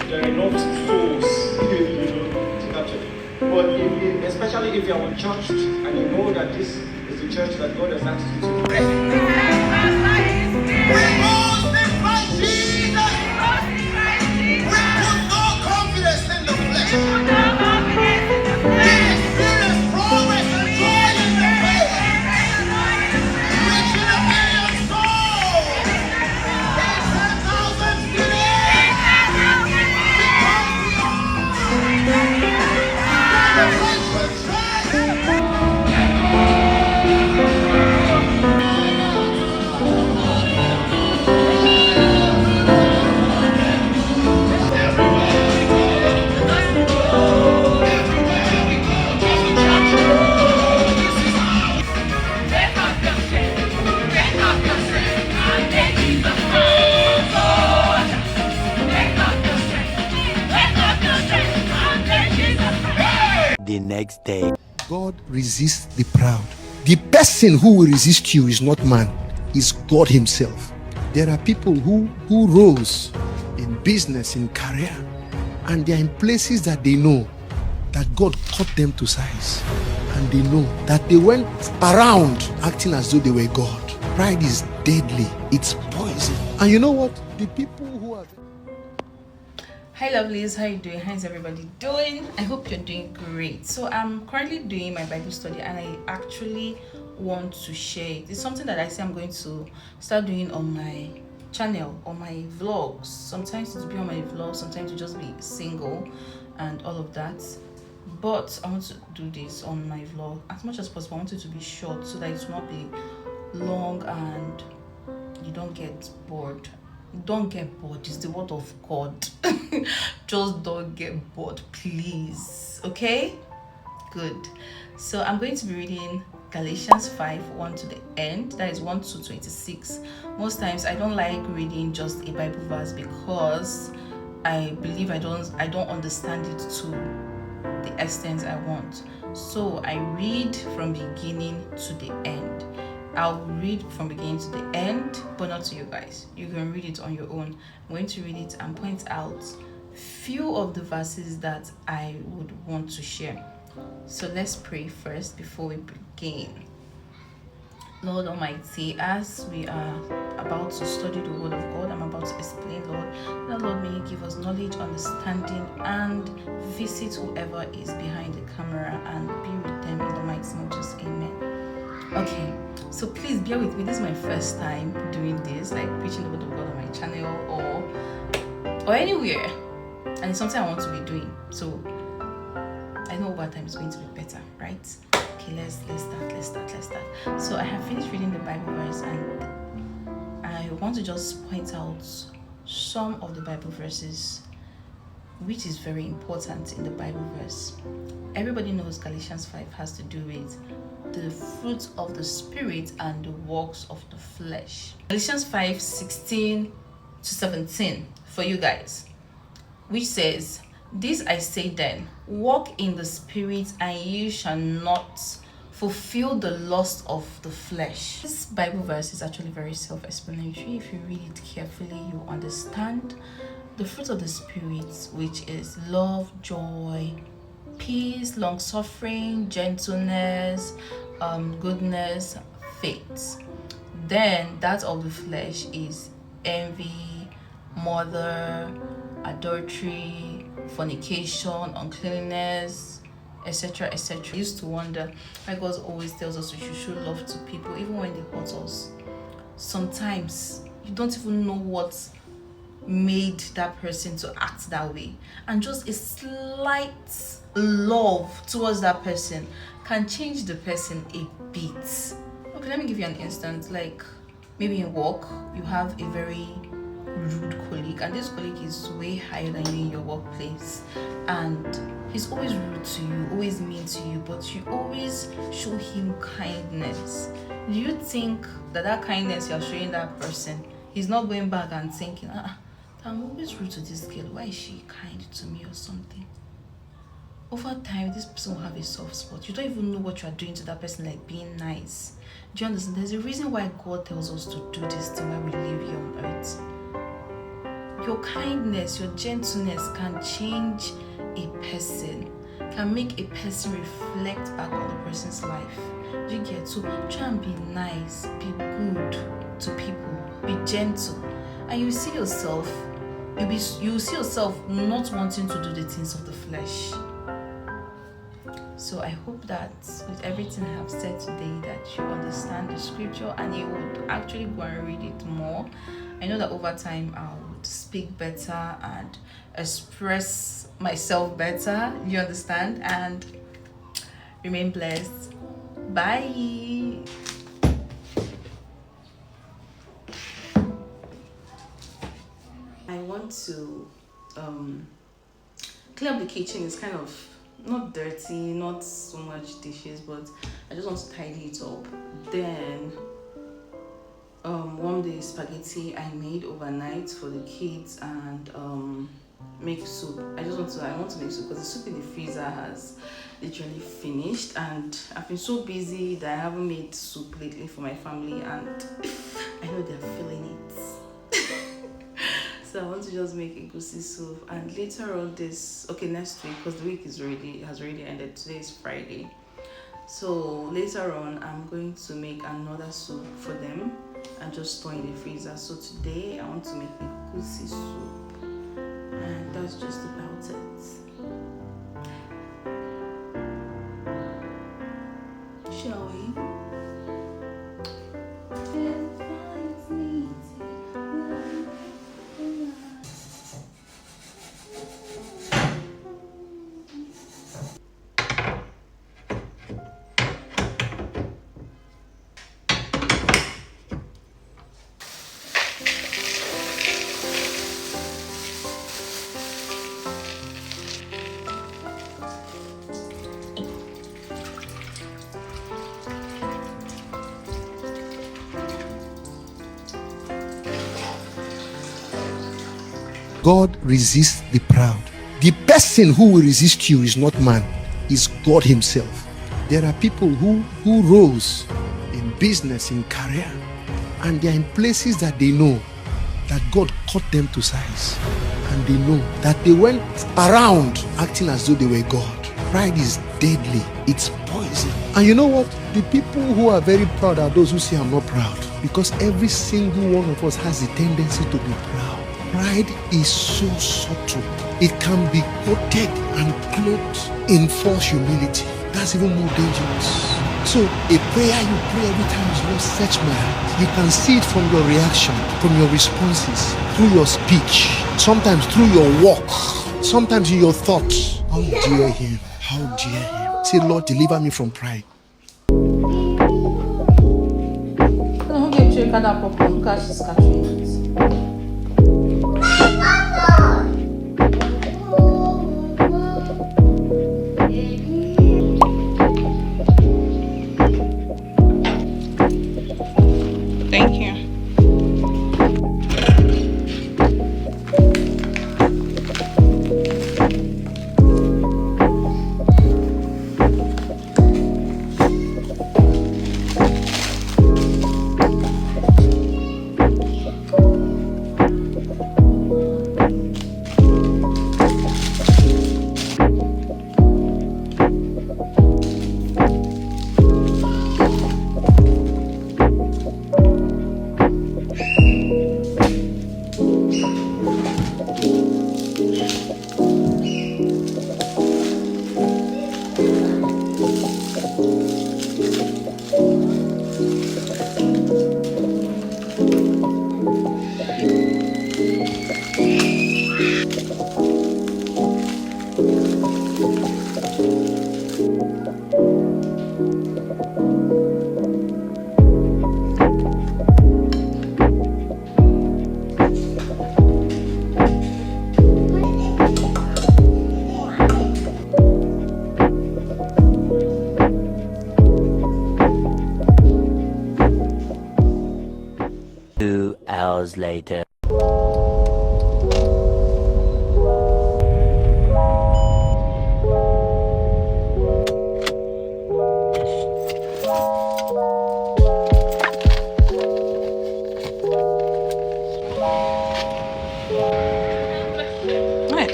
there are enough souls, to capture it. But especially if you are unchurched and you know that this is the church that God has asked you to pray. The next day. God resists the proud. The person who will resist you is not man, is God himself. There are people who rose in business, in career, and they are in places that they know that God cut them to size, and they know that they went around acting as though they were God. Pride is deadly, it's poison. And you know what? The people who are... Hi lovelies, how you doing? How's everybody doing? I hope you're doing great. So I'm currently doing my Bible study and I actually want to share it. It's something that I say I'm going to start doing on my channel, on my vlogs. Sometimes it'll be on my vlogs, sometimes it'll just be single and all of that. But I want to do this on my vlog as much as possible. I want it to be short so that it will not be long and you don't get bored. Don't get bored. It's the word of God. Just don't get bored, please. Okay, good. So I'm going to be reading Galatians 5:1 to the end, that is 1 to 26. Most times I don't like reading just a Bible verse because I believe I don't understand it to the extent I want. So I read from beginning to the end. I'll read from beginning to the end, but not to you guys. You can read it on your own. I'm going to read it and point out few of the verses that I would want to share. So let's pray first before we begin. Lord Almighty, as we are about to study the Word of God, I'm about to explain, Lord. Now, Lord, may you give us knowledge, understanding, and visit whoever is behind the camera and be with them in the mighty name of Jesus. Amen. Okay, so please bear with me. This is my first time doing this, like preaching the Word of God on my channel or anywhere, and it's something I want to be doing. So I know over time it's going to be better, right? Okay, let's start. So I have finished reading the Bible verse and I want to just point out some of the Bible verses which is very important in the Bible verse. Everybody knows Galatians 5 has to do with the fruits of the Spirit and the works of the flesh. Galatians 5:16 to 17 for you guys, which says, "This I say then, walk in the Spirit, and you shall not fulfill the lust of the flesh." This Bible verse is actually very self-explanatory. If you read it carefully, you understand the fruit of the Spirit, which is love, joy, peace, long-suffering, gentleness, goodness, faith. Then that of the flesh is envy, murder, adultery, fornication, uncleanness, etc., etc. I used to wonder why God always tells us we should show love to people even when they hurt us. Sometimes you don't even know what made that person to act that way, and just a slight love towards that person can change the person a bit. Okay, let me give you an instance. Like maybe in work you have a very rude colleague, and this colleague is way higher than you in your workplace, and he's always rude to you, always mean to you, but you always show him kindness. Do you think that kindness you're showing that person, he's not going back and thinking, I'm always rude to this girl, why is she kind to me or something? Over time, this person will have a soft spot. You don't even know what you are doing to that person, like being nice. Do you understand? There's a reason why God tells us to do this thing while we live here on earth. Your kindness, your gentleness can change a person, can make a person reflect back on the person's life. You get to try and be nice, be good to people, be gentle, and you see yourself. You see yourself not wanting to do the things of the flesh. So I hope that with everything I have said today, that you understand the scripture and you would actually go and read it more. I know that over time I would speak better and express myself better. You understand? And remain blessed. Bye. I want to clear up the kitchen. It's kind of not dirty, not so much dishes, but I just want to tidy it up. Then warm the spaghetti I made overnight for the kids and make soup. I want to make soup because the soup in the freezer has literally finished, and I've been so busy that I haven't made soup lately for my family, and I know they're feeling it. So I want to just make egusi soup, and later on next week, because the week has already ended. Today is Friday, so later on I'm going to make another soup for them and just store in the freezer. So today I want to make egusi soup, and that's just about it. Shall we? God resists the proud. The person who will resist you is not man, is God himself. There are people who rose in business, in career, and they are in places that they know that God cut them to size, and they know that they went around acting as though they were God. Pride is deadly, it's poison. And you know what? The people who are very proud are those who say, I'm not proud, because every single one of us has the tendency to be proud. Pride is so subtle. It can be coated and clothed in false humility. That's even more dangerous. So a prayer you pray every time is, Lord, search my heart. You can see it from your reaction, from your responses, through your speech, sometimes through your walk, sometimes in your thoughts. How dare him? How dare him? Say, Lord, deliver me from pride. Thank you. Hours later.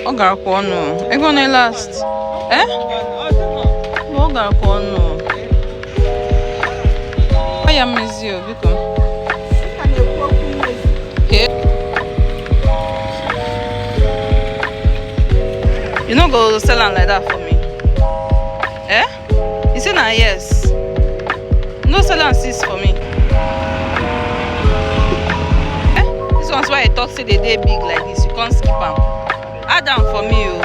Ogarkono. Ego na last. Eh? Ogarkono. I am you because. You don't go sell them like that for me. Eh? You say nah yes. No sell and sis for me. Eh? This one's why I talk say they big like this. You can't skip them. Add them for me, you.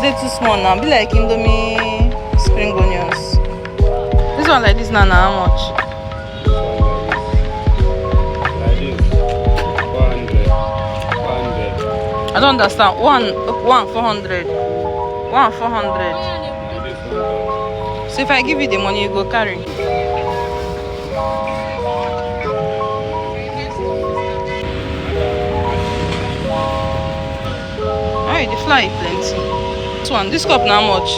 They too small now. Be like Indomie spring onions. This one like this now, how much? I don't understand. One 400. 400. So if I give you the money, you go carry. Alright, the fly plenty. This cup now much?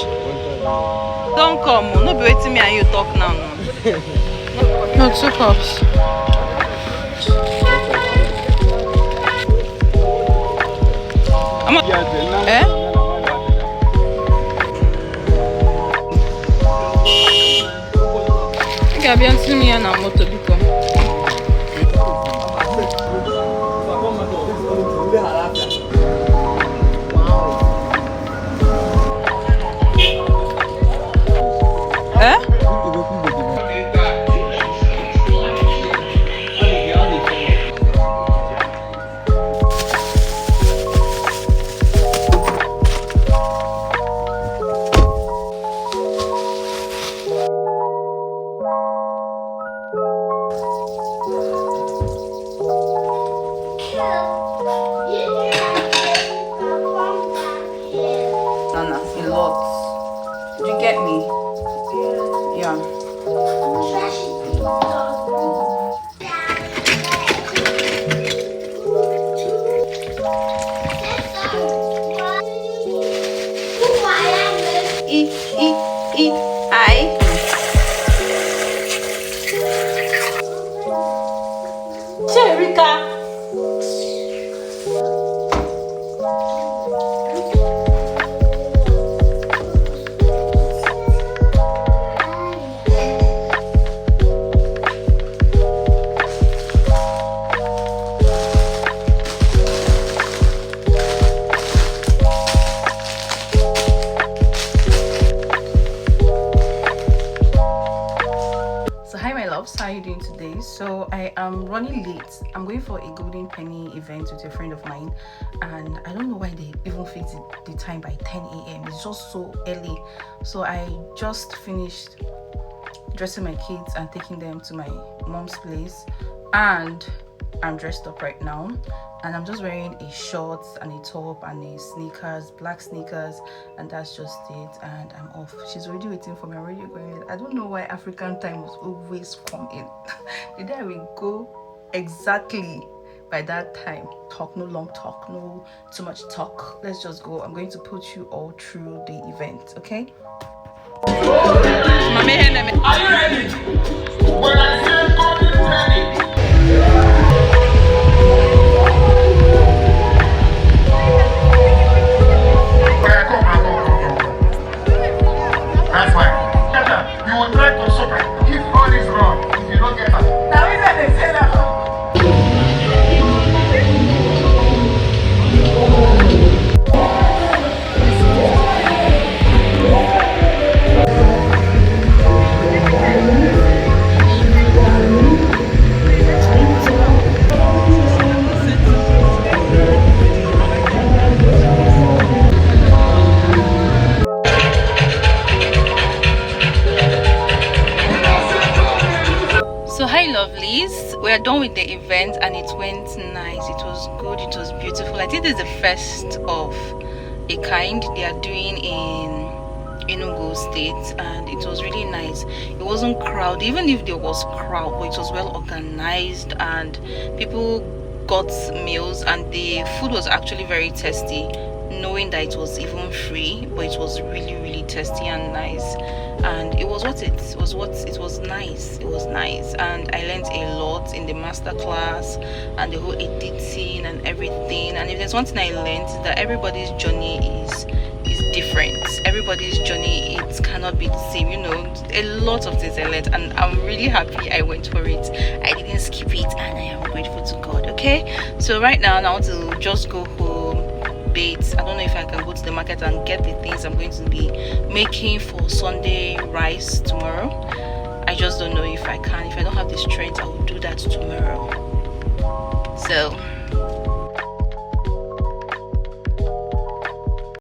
Don't come. No be waiting me and you talk now. No, 2 cups. Eh? Okay, I'll be answering me and I'm motor because. Eh? Nana, a lot. Do you get me? Yeah. I. Cherika. How are you doing today? So I am running late. I'm going for a golden penny event with a friend of mine, and I don't know why they even fixed the time by 10 a.m. It's just so early. So I just finished dressing my kids and taking them to my mom's place, and I'm dressed up right now, and I'm just wearing a short and a top and a sneakers, black sneakers, and that's just it, and I'm off. She's already waiting for me. I'm already going in. I don't know why African time was always come in. The day I will go exactly by that time. Talk, no long talk, no too much talk. Let's just go. I'm going to put you all through the event, okay? Are you ready? When I say golden penny. That's why. You will try to super. If all is wrong, if you don't get that. Now is that they say that. We are done with the event and it went nice. It was good, it was beautiful. I think this is the first of a kind they are doing in ENUGU state, and it was really nice. It wasn't crowded, even if there was crowd, but it was well organized and people got meals, and the food was actually very tasty, knowing that it was even free, but it was really tasty and nice. and it was nice. It was nice, and I learned a lot in the master class and the whole editing and everything. And if there's one thing I learned, is that everybody's journey is different. Everybody's journey, it cannot be the same. A lot of things I learned, and I'm really happy I went for it. I didn't skip it, and I am grateful to God. Okay, so right now I want to just go home, bathe. I don't know if I can go to the market and get the things I'm going to be making for Sunday rice tomorrow. I just don't know if I can. If I don't have the strength, I will do that tomorrow. So